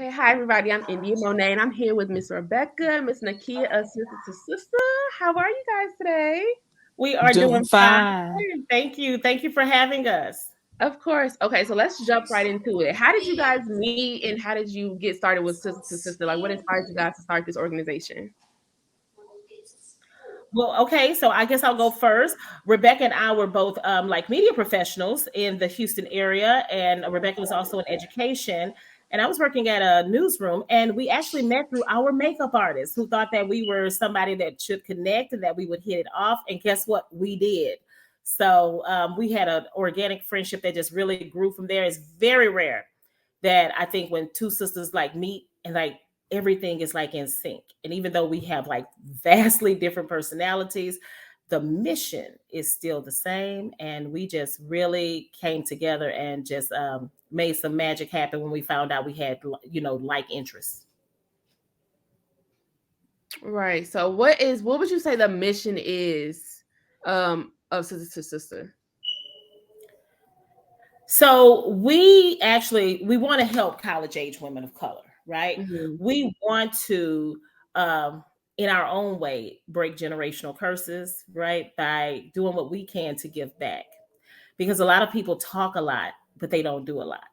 Okay, hi everybody. I'm India Monet, and I'm here with Miss Rebecca and Miss Nakia, sister. How are you guys today? We are Doing doing fine. fine. Thank you. Thank you for having us. Of course. Okay, so let's jump right into it. How did you guys meet, and how did you get started with Sister? Like, what inspired you guys to start this organization? Well, okay, so I guess I'll go first. Rebecca and I were both like media professionals in the Houston area, and Rebecca was also in education. And I was working at a newsroom, and we actually met through our makeup artist who thought that we were somebody that should connect and that we would hit it off. And guess what? We did. So we had an organic friendship that just really grew from there. It's very rare that I think when two sisters like meet and like everything is like in sync. And even though we have like vastly different personalities, the mission is still the same. And we just really came together and just made some magic happen when we found out we had, like interests. Right. So, what would you say the mission is of Sister to Sister? So we want to help college age women of color, right? Mm-hmm. We want to in our own way break generational curses, right? By doing what we can to give back. Because a lot of people talk a lot, but they don't do a lot.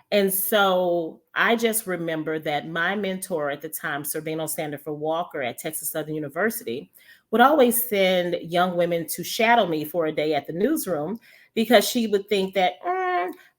And so I just remember that my mentor at the time, Servino Sandifer Walker at Texas Southern University, would always send young women to shadow me for a day at the newsroom because she would think that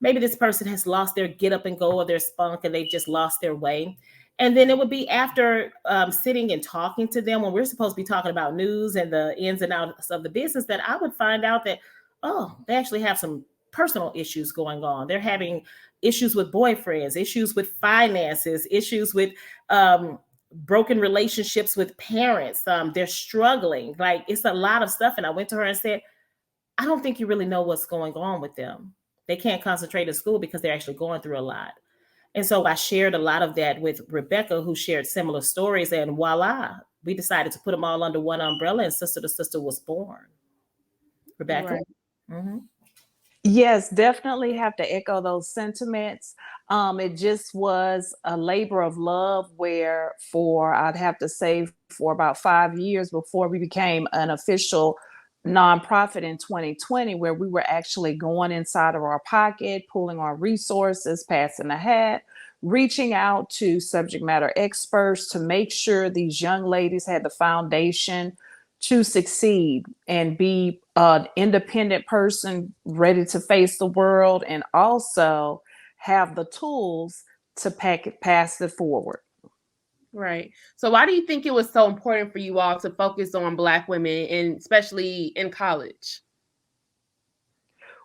maybe this person has lost their get up and go or their spunk and they've just lost their way. And then it would be after sitting and talking to them when we're supposed to be talking about news and the ins and outs of the business that I would find out that, oh, they actually have some personal issues going on. They're having issues with boyfriends, issues with finances, issues with broken relationships with parents. They're struggling. Like it's a lot of stuff. And I went to her and said, I don't think you really know what's going on with them. They can't concentrate in school because they're actually going through a lot. And so I shared a lot of that with Rebecca, who shared similar stories. And voila, we decided to put them all under one umbrella, and Sister to Sister was born. Rebecca? Right. Mm-hmm. Yes, definitely have to echo those sentiments. It just was a labor of love where I'd have to say for about 5 years before we became an official nonprofit in 2020, where we were actually going inside of our pocket, pulling our resources, passing the hat, reaching out to subject matter experts to make sure these young ladies had the foundation to succeed and be an independent person ready to face the world and also have the tools to pass it forward. Right. So, why do you think it was so important for you all to focus on Black women, and especially in college?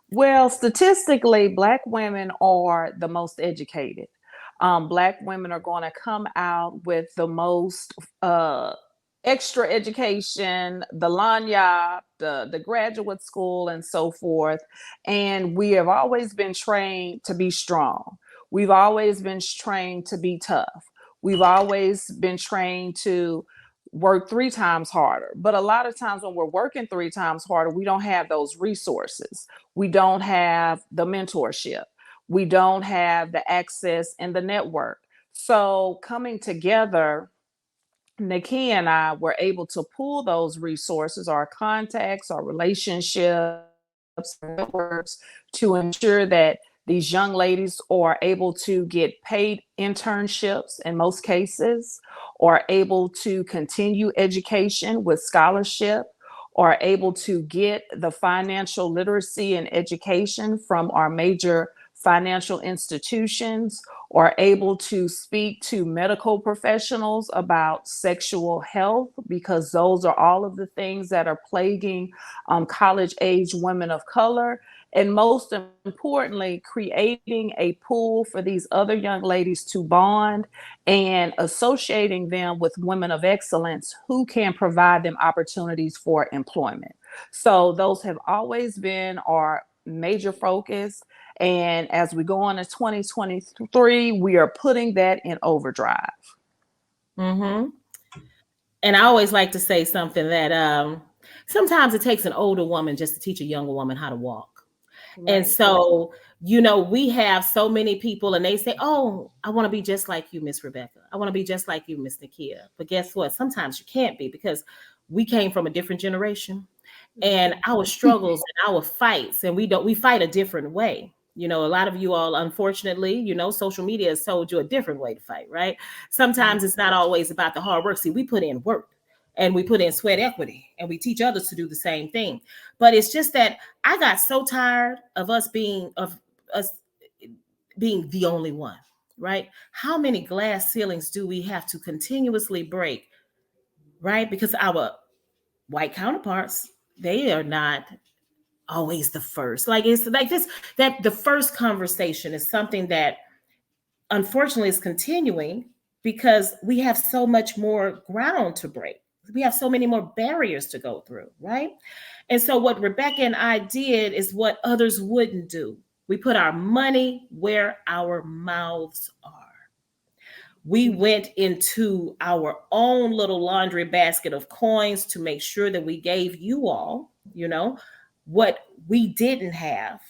Well, statistically, Black women are the most educated. Black women are going to come out with the most extra education, the lanyard, the graduate school, and so forth. And we have always been trained to be strong. We've always been trained to be tough. We've always been trained to work 3 times harder. But a lot of times when we're working 3 times harder, we don't have those resources. We don't have the mentorship. We don't have the access and the network. So coming together, Nakia and I were able to pool those resources, our contacts, our relationships, our networks, to ensure that these young ladies are able to get paid internships in most cases, are able to continue education with scholarship, are able to get the financial literacy and education from our major financial institutions, are able to speak to medical professionals about sexual health, because those are all of the things that are plaguing college age women of color. And most importantly, creating a pool for these other young ladies to bond and associating them with women of excellence who can provide them opportunities for employment. So those have always been our major focus. And as we go on to 2023, we are putting that in overdrive. Mm-hmm. And I always like to say something that sometimes it takes an older woman just to teach a younger woman how to walk. And Right. so We have so many people and they say, oh, I want to be just like you, Miss Rebecca. I want to be just like you, Miss Nakia. But guess what? Sometimes you can't be because we came from a different generation and our struggles and our fights, and we fight a different way. A lot of you all, unfortunately, social media has told you a different way to fight, right? Sometimes it's not always about the hard work. See, we put in work and we put in sweat equity and we teach others to do the same thing. But it's just that I got so tired of us being the only one, right? How many glass ceilings do we have to continuously break, right? Because our white counterparts, they are not always the first. Like it's like this, that the first conversation is something that unfortunately is continuing because we have so much more ground to break. We have so many more barriers to go through, right? And so what Rebecca and I did is what others wouldn't do. We put our money where our mouths are. We went into our own little laundry basket of coins to make sure that we gave you all, what we didn't have.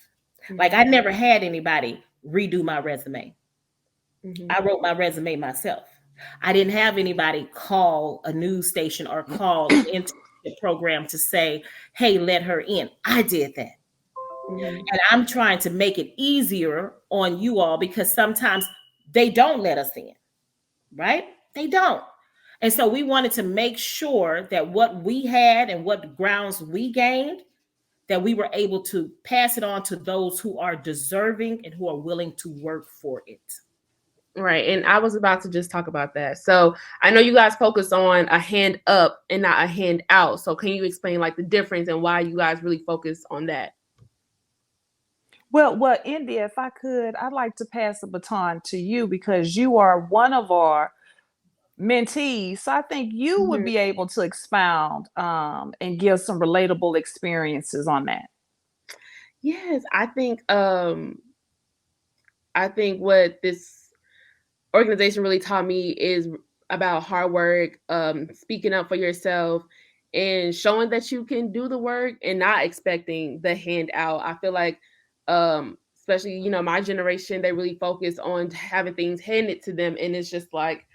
Like I never had anybody redo my resume. I wrote my resume myself. I didn't have anybody call a news station or call an internship program to say, hey, let her in. I did that. And I'm trying to make it easier on you all because sometimes they don't let us in, right? They don't. And so we wanted to make sure that what we had and what grounds we gained, that we were able to pass it on to those who are deserving and who are willing to work for it. Right. And I was about to just talk about that. So I know you guys focus on a hand up and not a hand out. So can you explain like the difference and why you guys really focus on that? Well, India, if I could, I'd like to pass the baton to you because you are one of our mentees. So I think you would be able to expound and give some relatable experiences on that. Yes, I think what this organization really taught me is about hard work, speaking up for yourself, and showing that you can do the work and not expecting the handout. I feel like, especially my generation, they really focus on having things handed to them, and it's just like,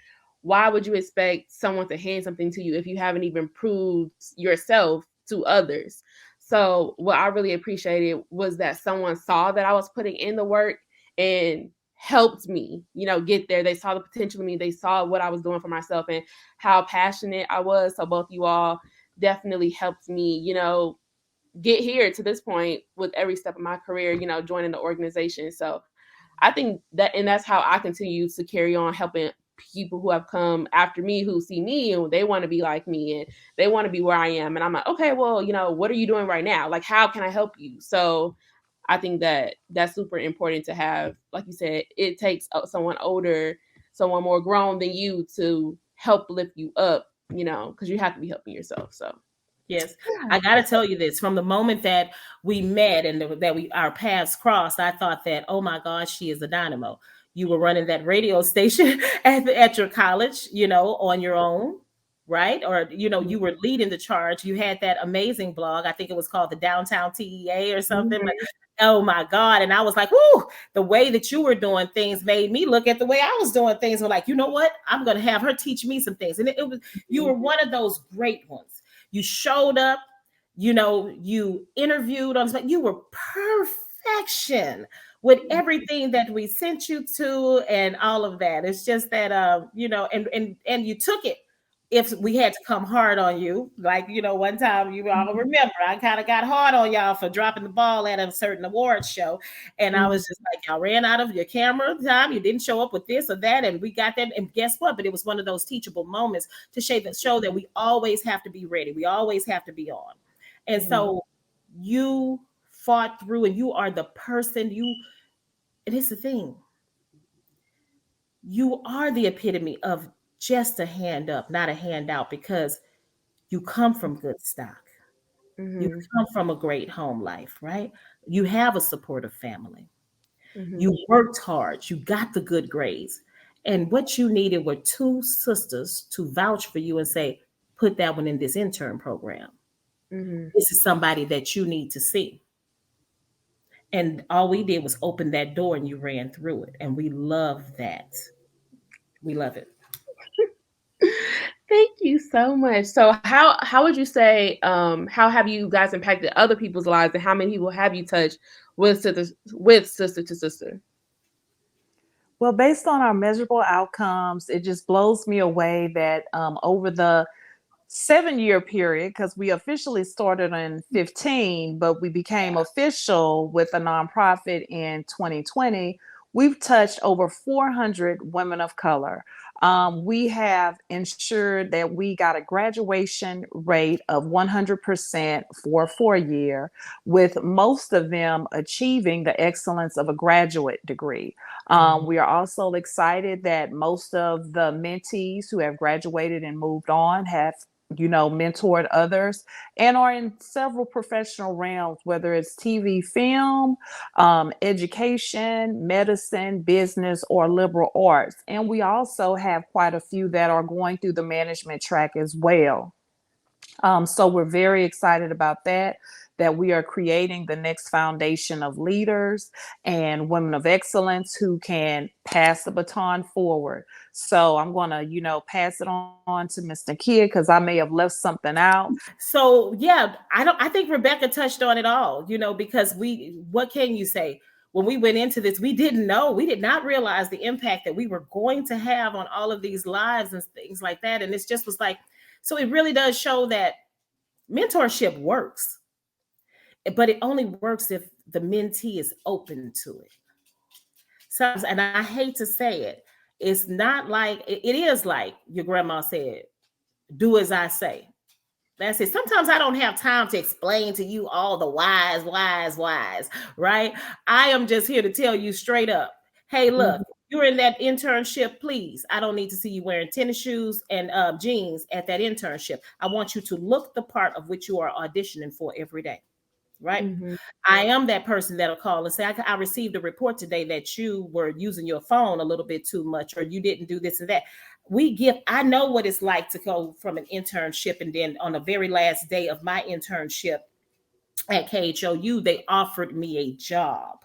why would you expect someone to hand something to you if you haven't even proved yourself to others? So what I really appreciated was that someone saw that I was putting in the work and helped me, get there. They saw the potential in me. They saw what I was doing for myself and how passionate I was. So both you all definitely helped me, get here to this point with every step of my career, joining the organization. So I think that, and that's how I continue to carry on helping people who have come after me, who see me and they want to be like me and they want to be where I am. And I'm like, okay, well, what are you doing right now? Like, how can I help you? So I think that that's super important to have. Like you said, it takes someone older, someone more grown than you to help lift you up, because you have to be helping yourself. So yes, I got to tell you this. From the moment that we met and that our paths crossed, I thought that, oh my gosh, she is a dynamo. You were running that radio station at your college, on your own, right? Or, you were leading the charge. You had that amazing blog. I think it was called the Downtown TEA or something. Like, oh my God. And I was like, whoo, the way that you were doing things made me look at the way I was doing things. And like, you know what? I'm going to have her teach me some things. And it was, you were one of those great ones. You showed up, you interviewed on, you were perfection with everything that we sent you to and all of that. It's just that, and you took it. If we had to come hard on you, like, one time you all remember, I kind of got hard on y'all for dropping the ball at a certain awards show. And I was just like, y'all ran out of your camera time. You didn't show up with this or that. And we got that. And guess what? But it was one of those teachable moments to show that we always have to be ready. We always have to be on. And so you fought through and you are the person and it's the thing. You are the epitome of just a hand up, not a handout, because you come from good stock. You come from a great home life, right? You have a supportive family. You worked hard. You got the good grades. And what you needed were two sisters to vouch for you and say, put that one in this intern program. This is somebody that you need to see. And all we did was open that door and you ran through it. And we love that. We love it. Thank you so much. So how would you say how have you guys impacted other people's lives, and how many people have you touched with Sister to Sister? Well, based on our measurable outcomes, it just blows me away that over the 7 year period, because we officially started in 15, but we became official with a nonprofit in 2020. We've touched over 400 women of color. We have ensured that we got a graduation rate of 100% for a 4 year, with most of them achieving the excellence of a graduate degree. We are also excited that most of the mentees who have graduated and moved on have mentored others and are in several professional realms, whether it's TV, film, education, medicine, business, or liberal arts. And we also have quite a few that are going through the management track as well. So we're very excited about that we are creating the next foundation of leaders and women of excellence who can pass the baton forward. So I'm going to, pass it on to Ms. Nakia, because I may have left something out. So yeah, I think Rebecca touched on it all, because what can you say? When we went into this, we did not realize the impact that we were going to have on all of these lives and things like that. And it just was like, so it really does show that mentorship works, but it only works if the mentee is open to it. So, and I hate to say it, it's not like, it is like your grandma said, do as I say. That's it. Sometimes I don't have time to explain to you all the whys, right? I am just here to tell you straight up, hey, look, you're in that internship, please. I don't need to see you wearing tennis shoes and jeans at that internship. I want you to look the part of which you are auditioning for every day, right? I am that person that'll call and say, I received a report today that you were using your phone a little bit too much, or you didn't do this and that. I know what it's like to go from an internship, and then on the very last day of my internship at KHOU, they offered me a job.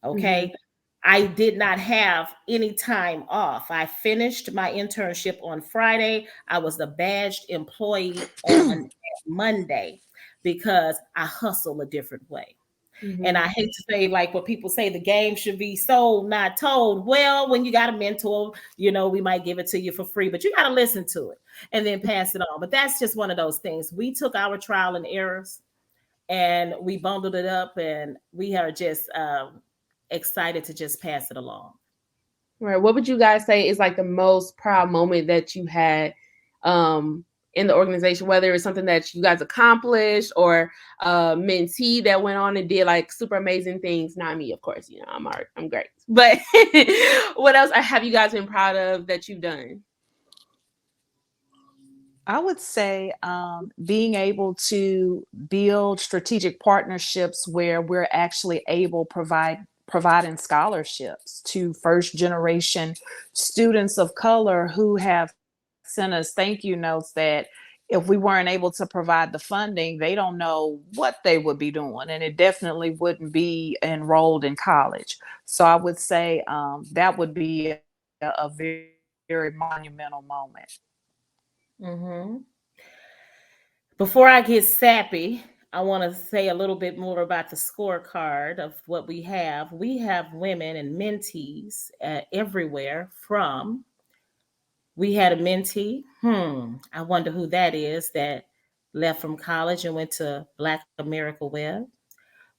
Okay. I did not have any time off. I finished my internship on Friday. I was the badged employee on Monday because I hustle a different way. And I hate to say, like what people say, the game should be sold, not told. Well, when you got a mentor, we might give it to you for free, but you got to listen to it and then pass it on. But that's just one of those things. We took our trial and errors and we bundled it up, and we are just excited to just pass it along. Right. What would you guys say is like the most proud moment that you had in the organization, whether it's something that you guys accomplished or a mentee that went on and did like super amazing things? Not me, of course, I'm great. But what else have you guys been proud of that you've done? I would say being able to build strategic partnerships where we're actually able providing scholarships to first generation students of color who have sent us thank you notes that if we weren't able to provide the funding, they don't know what they would be doing, and it definitely wouldn't be enrolled in college. So I would say that would be a very, very monumental moment. Before I get sappy, I want to say a little bit more about the scorecard of what we have. We have women and mentees everywhere from, we had a mentee, I wonder who that is, that left from college and went to BlackAmericaWeb.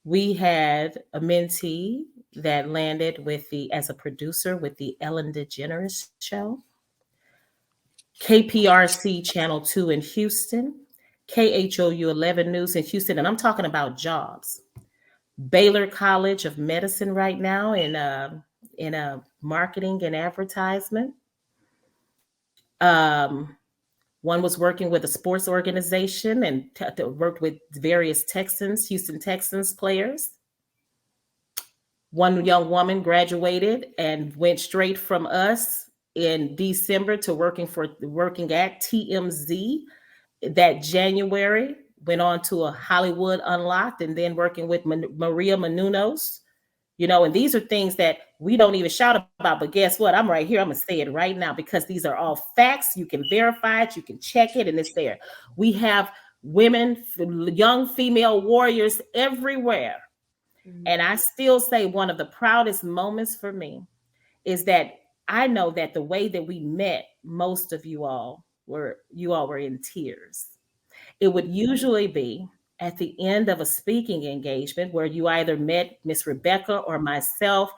We had a mentee that landed as a producer with the Ellen DeGeneres show, KPRC Channel 2 in Houston, KHOU 11 News in Houston, and I'm talking about jobs. Baylor College of Medicine right now in marketing and advertisement. One was working with a sports organization and worked with various Houston Texans players. One young woman graduated and went straight from us in December to working at TMZ that January, went on to a Hollywood Unlocked, and then working with Maria Menounos. And these are things that we don't even shout about. But guess what? I'm right here. I'm going to say it right now because these are all facts. You can verify it. You can check it, and it's there. We have women, young female warriors everywhere. And I still say one of the proudest moments for me is that I know that the way that we met, most of you all were in tears. It would usually be at the end of a speaking engagement where you either met Miss Rebecca or myself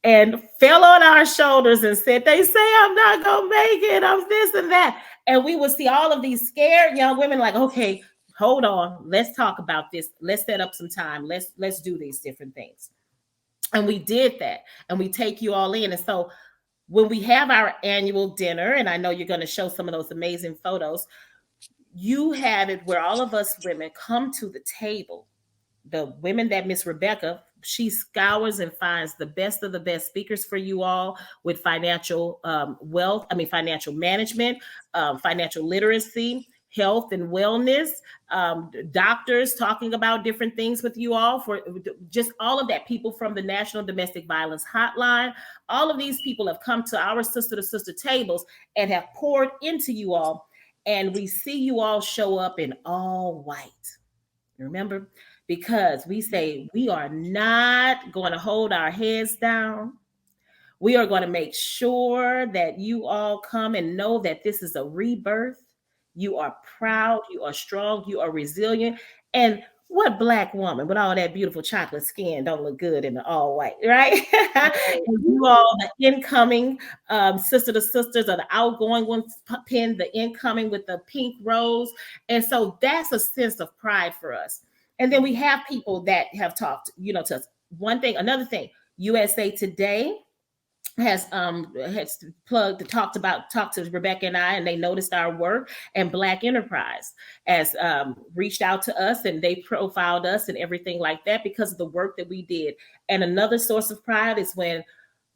and fell on our shoulders and said, "They say I'm not gonna make it, I'm this and that." And we would see all of these scared young women like, "Okay, hold on, let's talk about this. Let's set up some time. Let's do these different things." And we did that, and we take you all in. And so when we have our annual dinner, and I know you're going to show some of those amazing photos, you have it where all of us women come to the table. The women that Miss Rebecca, she scours and finds the best of the best speakers for you all with financial financial management, financial literacy, health and wellness, doctors talking about different things with you all, for just all of that. People from the National Domestic Violence Hotline, all of these people have come to our sister to sister tables and have poured into you all. And we see you all show up in all white. Remember? Because we say we are not going to hold our heads down. We are going to make sure that you all come and know that this is a rebirth. You are proud, you are strong, you are resilient. And what Black woman with all that beautiful chocolate skin don't look good in the all white, right? And you all, the incoming sister to sisters, or the outgoing ones, pin the incoming with the pink rose. And so that's a sense of pride for us. And then we have people that have talked, to us. Another thing, USA Today has talked to Rebecca and I, and they noticed our work. And Black Enterprise has reached out to us, and they profiled us and everything like that because of the work that we did. And another source of pride is when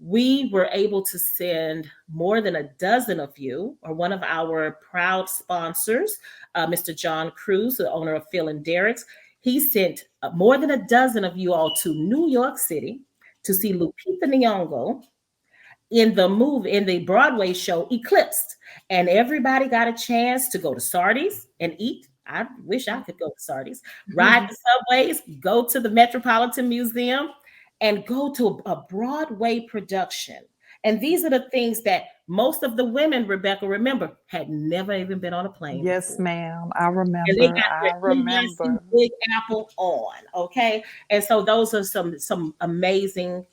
we were able to send more than a dozen of you, or one of our proud sponsors, Mr. John Cruz, the owner of Phil and Derek's. He sent more than a dozen of you all to New York City to see Lupita Nyong'o in the Broadway show Eclipsed. And everybody got a chance to go to Sardi's and eat. I wish I could go to Sardi's, ride the subways, go to the Metropolitan Museum, and go to a Broadway production. And these are the things that most of the women, Rebecca, remember, had never even been on a plane. Yes, before. ma'am. I remember. And they got their Big Apple on, okay? And so those are some amazing,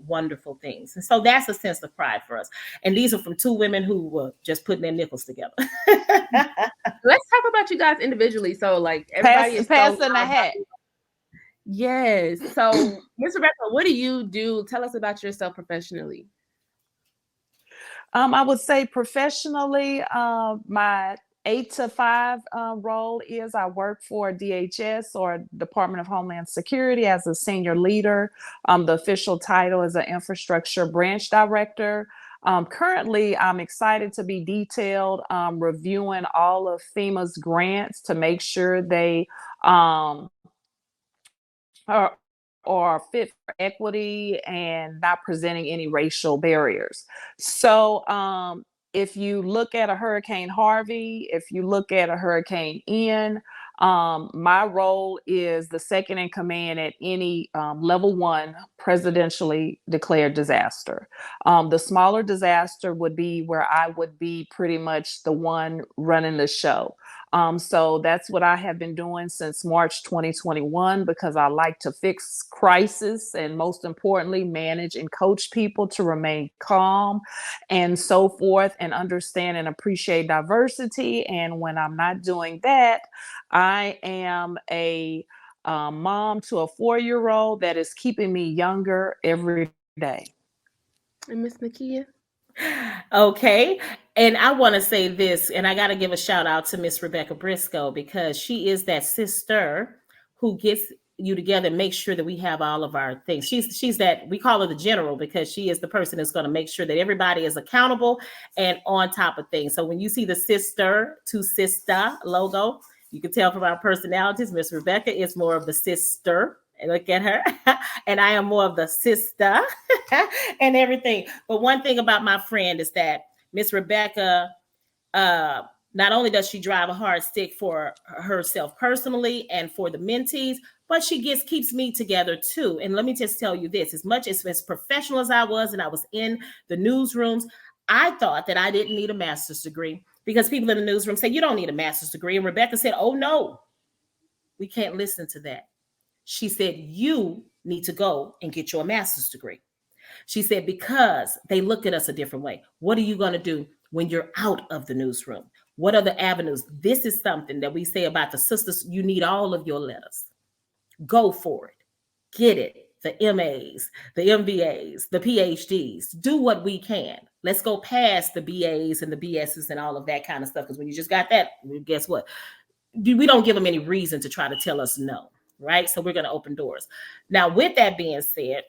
wonderful things. And so that's a sense of pride for us. And these are from two women who were just putting their nickels together. Let's talk about you guys individually. So like everybody is passing the hat. Yes. So Ms. Rebecca, what do you do? Tell us about yourself professionally. I would say professionally, my 8 to 5 role is I work for DHS, or Department of Homeland Security, as a senior leader. The official title is an infrastructure branch director. Currently, I'm excited to be detailed, reviewing all of FEMA's grants to make sure they are fit for equity and not presenting any racial barriers. So if you look at a Hurricane Harvey, if you look at a Hurricane Ian, my role is the second in command at any level 1 presidentially declared disaster. The smaller disaster would be where I would be pretty much the one running the show. So that's what I have been doing since March 2021, because I like to fix crisis and, most importantly, manage and coach people to remain calm and so forth, and understand and appreciate diversity. And when I'm not doing that, I am a mom to a 4-year-old that is keeping me younger every day. And Miss Nakia? Okay. And I want to say this, and I got to give a shout out to Miss Rebecca Briscoe, because she is that sister who gets you together and makes sure that we have all of our things. She's that, we call her the general, because she is the person that's going to make sure that everybody is accountable and on top of things. So when you see the sister to Sistah logo, You can tell from our personalities, Miss Rebecca is more of the sister. And look at her. And I am more of the sister and everything. But one thing about my friend is that Miss Rebecca, uh, not only does she drive a hard stick for herself personally and for the mentees, but she keeps me together too. And let me just tell you this: as much as professional as I was, and I was in the newsrooms, I thought that I didn't need a master's degree because people in the newsroom say you don't need a master's degree. And Rebecca said, "Oh no, we can't listen to that." She said, "You need to go and get your master's degree." She said, because they look at us a different way. What are you going to do when you're out of the newsroom? What are the avenues? This is something that we say about the sisters. You need all of your letters. Go for it. Get it. The MAs, the MBAs, the PhDs. Do what we can. Let's go past the BAs and the BSs and all of that kind of stuff. Because when you just got that, guess what? We don't give them any reason to try to tell us no, right? So we're going to open doors. Now, with that being said,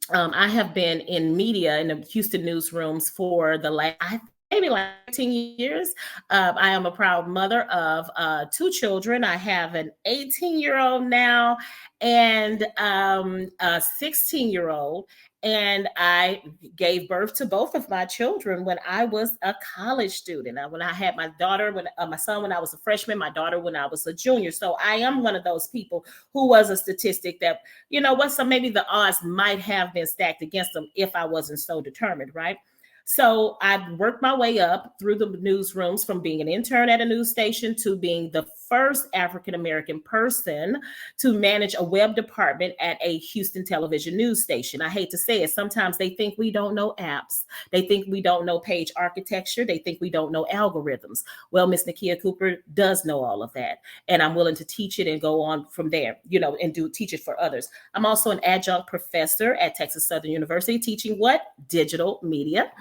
I have been in media in the Houston newsrooms for the last maybe like 10 years. I am a proud mother of two children. I have an 18-year-old now and a 16-year-old. And I gave birth to both of my children when I was a college student. When I had my daughter, my son when I was a freshman, my daughter when I was a junior. So I am one of those people who was a statistic that, you know what, so maybe the odds might have been stacked against them if I wasn't so determined, right? So I worked my way up through the newsrooms from being an intern at a news station to being the first African-American person to manage a web department at a Houston television news station. I hate to say it. Sometimes they think we don't know apps. They think we don't know page architecture. They think we don't know algorithms. Well, Miss Nakia Cooper does know all of that. And I'm willing to teach it and go on from there, and teach it for others. I'm also an adjunct professor at Texas Southern University teaching what? Digital media.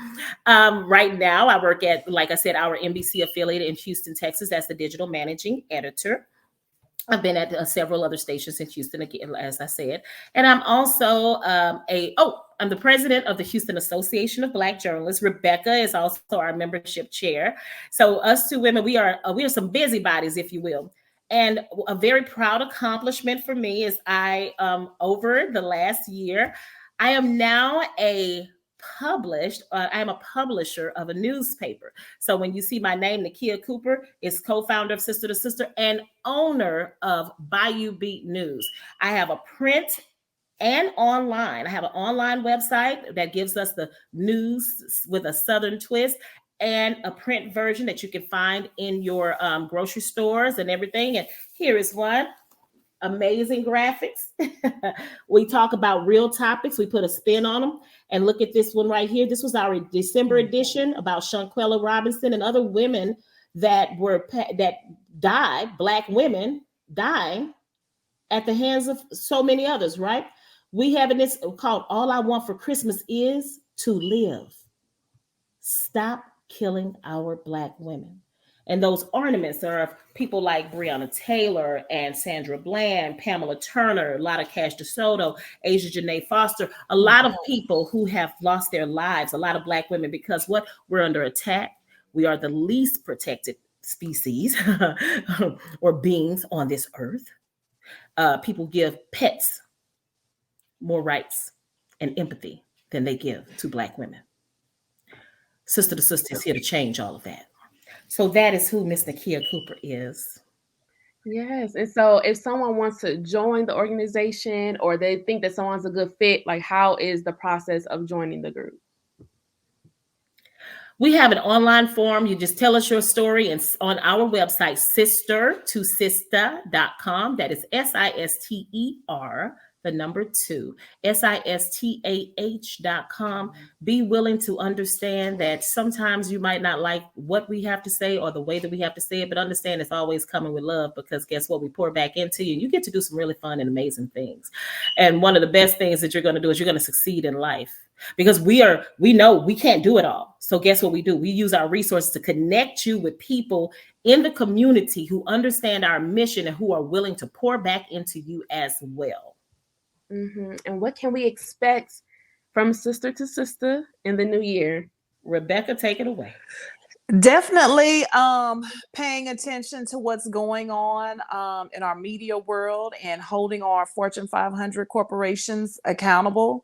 Right now, I work at, like I said, our NBC affiliate in Houston, Texas, as the digital managing editor. I've been at several other stations in Houston, again, as I said. And I'm also I'm the president of the Houston Association of Black Journalists. Rebecca is also our membership chair. So us two women, we are some busybodies, if you will. And a very proud accomplishment for me is over the last year, I am now I am a publisher of a newspaper. So when you see my name, Nakia Cooper, is co-founder of Sister to Sister and owner of Bayou Beat News. I have a print and online. I have an online website that gives us the news with a Southern twist, and a print version that you can find in your grocery stores and everything. And here is one. Amazing graphics. We talk about real topics. We put a spin on them. And look at this one right here. This was our December edition about Shanquella Robinson and other women that died, Black women dying at the hands of so many others, right? We have this called All I Want for Christmas Is to Live. Stop killing our Black women. And those ornaments are of people like Breonna Taylor and Sandra Bland, Pamela Turner, a lot of Cash DeSoto, Asia Janae Foster, a lot of people who have lost their lives, a lot of Black women, because we're under attack. We are the least protected species or beings on this earth. People give pets more rights and empathy than they give to Black women. Sister to Sister is here to change all of that. So that is who Miss Nakia Cooper is. Yes. And so if someone wants to join the organization or they think that someone's a good fit, like how is the process of joining the group? We have an online form. You just tell us your story and on our website, sister2sistah.com. That is SISTER, the number 2, SISTAH.com. Be willing to understand that sometimes you might not like what we have to say or the way that we have to say it, but understand it's always coming with love, because guess what? We pour back into you. You get to do some really fun and amazing things. And one of the best things that you're going to do is you're going to succeed in life. Because we know we can't do it all. So guess what we do? We use our resources to connect you with people in the community who understand our mission and who are willing to pour back into you as well. Mm-hmm. And what can we expect from Sister to Sister in the new year? Rebecca, take it away. Definitely paying attention to what's going on in our media world and holding our Fortune 500 corporations accountable.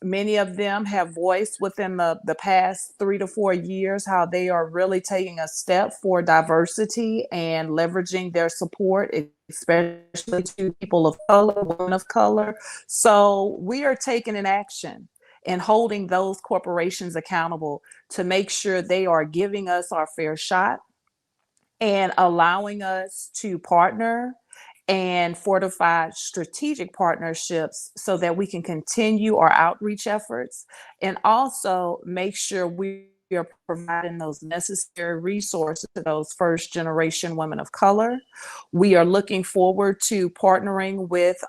Many of them have voiced within the past 3 to 4 years how they are really taking a step for diversity and leveraging their support, especially to people of color, women of color. So we are taking an action and holding those corporations accountable to make sure they are giving us our fair shot and allowing us to partner and fortify strategic partnerships so that we can continue our outreach efforts and also make sure we are providing those necessary resources to those first generation women of color. We are looking forward to partnering with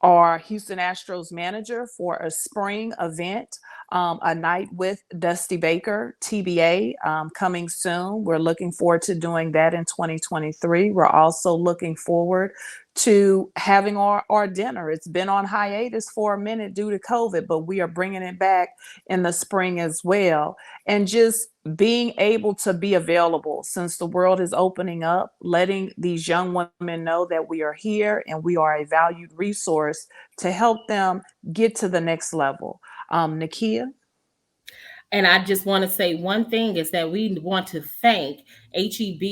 our Houston Astros manager for a spring event, a night with Dusty Baker, TBA, coming soon. We're looking forward to doing that in 2023. We're also looking forward to having our dinner. It's been on hiatus for a minute due to COVID, but we are bringing it back in the spring as well. And just being able to be available since the world is opening up, letting these young women know that we are here and we are a valued resource to help them get to the next level. Nakia? And I just want to say one thing is that we want to thank HEB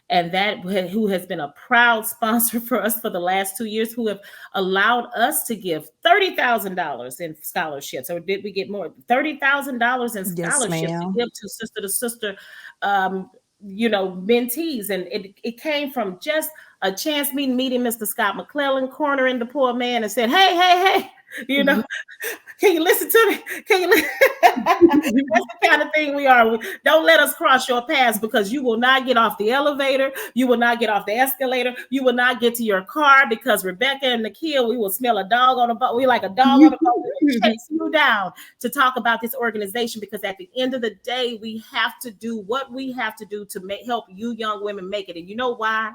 and that who has been a proud sponsor for us for the last 2 years, who have allowed us to give $30,000 in scholarships. Or did we get more? $30,000 in Yes, scholarships to ma'am. give to sister to sister, um, mentees. And it came from just a chance meeting Mr. Scott McClellan, cornering the poor man and said, hey, hey, hey, you know, can you listen to me? Can you listen? That's the kind of thing we are. Don't let us cross your paths, because you will not get off the elevator. You will not get off the escalator. You will not get to your car, because Rebecca and Nakia, we will smell a dog on a boat. We like a dog on a boat. We will chase you down to talk about this organization, because at the end of the day, we have to do what we have to do to help you young women make it. And you know why?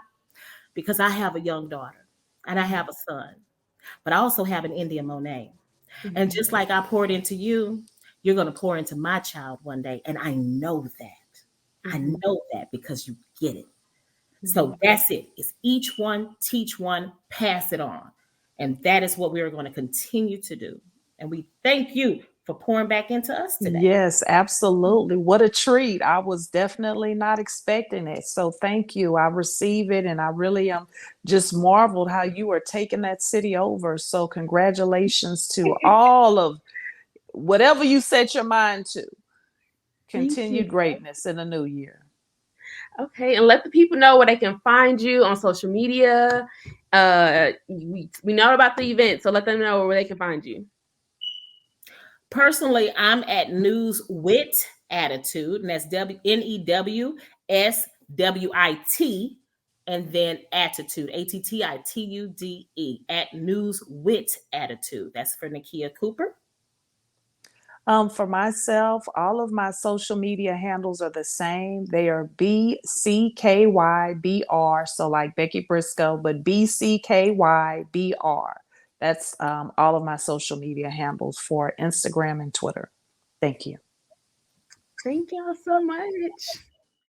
Because I have a young daughter and I have a son, but I also have an India Monet. And just like I poured into you, you're going to pour into my child one day. And I know that. I know that because you get it. So that's it. It's each one, teach one, pass it on. And that is what we are going to continue to do. And we thank you for pouring back into us today. Yes, absolutely. What a treat. I was definitely not expecting it. So thank you. I receive it and I really am just marveled how you are taking that city over. So congratulations to all of whatever you set your mind to. Thank you. Continued greatness in the new year. Okay, and let the people know where they can find you on social media. We know about the event, so let them know where they can find you. Personally, I'm at News Wit Attitude, and that's NEWSWIT, and then Attitude, ATTITUDE, at News Wit Attitude. That's for Nakia Cooper. For myself, all of my social media handles are the same. They are BCKYBR. So like Becky Briscoe, but BCKYBR. That's all of my social media handles for Instagram and Twitter. Thank you. Thank y'all so much.